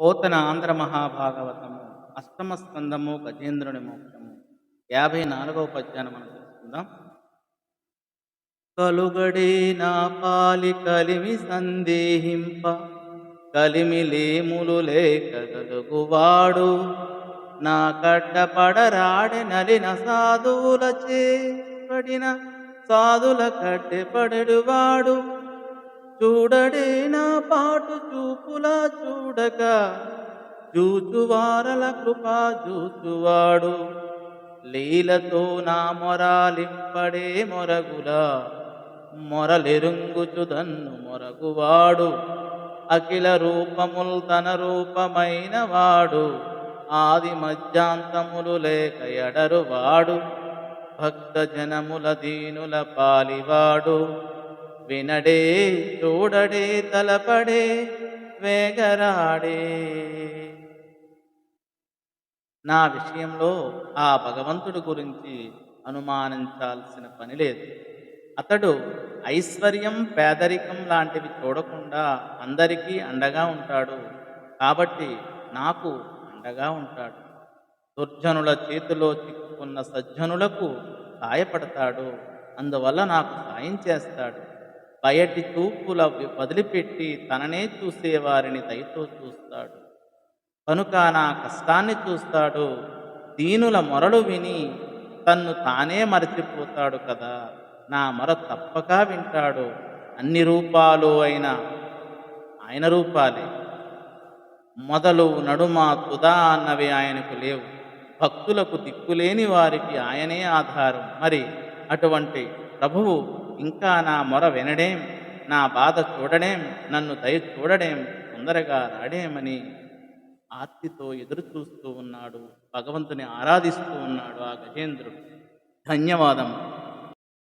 పోతన ఆంధ్ర మహాభాగవతము అష్టమ స్కందము గజేంద్రుని మోక్షము 54వ పద్యాన్ని మనం తెలుసుకుందాం. కలుగడే నా పాలి కలిమి సందేహింప కలిమిలేములు లేక గలుగువాడు నా కడ్డపడరాడె నలిన సాధువులచే పడిన సాధుల కడ్డెపడెడువాడు చూడడే నా పాటు చూపులా చూడక చూచువారల కృపా చూచువాడు లీలతో నా మొరాలింపడే మొరగులా మొరలెరుంగుచుదన్ను మొరగువాడు అఖిల రూపముల్ తన రూపమైన వాడు ఆది మధ్యాంతములు లేక ఎడరువాడు భక్త జనముల దీనుల పాలివాడు వినడే చూడడే తలపడే వేగరాడే. నా విషయంలో ఆ భగవంతుడి గురించి అనుమానించాల్సిన పని లేదు. అతడు ఐశ్వర్యం పేదరికం లాంటివి చూడకుండా అందరికీ అండగా ఉంటాడు. కాబట్టి నాకు అండగా ఉంటాడు. దుర్జనుల చేతిలో చిక్కుకున్న సజ్జనులకు సాయపడతాడు. అందువల్ల నాకు సాయం చేస్తాడు. బయటి చూపుల వదిలిపెట్టి తననే చూసేవారిని దయతో చూస్తాడు. కనుక నా కష్టాన్ని చూస్తాడు. దీనుల మొరలు విని తన్ను తానే మరచిపోతాడు కదా. నా మొర తప్పక వింటాడు. అన్ని రూపాలు అయిన ఆయన రూపాలే. మొదలు నడుమ తుదా అన్నవి ఆయనకు లేవు. భక్తులకు దిక్కులేని వారికి ఆయనే ఆధారం. మరి అటువంటి ప్రభువు ఇంకా నా మొర వినడేం, నా బాధ చూడడేం, నన్ను దయ చూడడేం, తొందరగా రాడేమని ఆర్తితో ఎదురు చూస్తూ ఉన్నాడు. భగవంతుని ఆరాధిస్తూ ఉన్నాడు ఆ గజేంద్రుడు. ధన్యవాదం.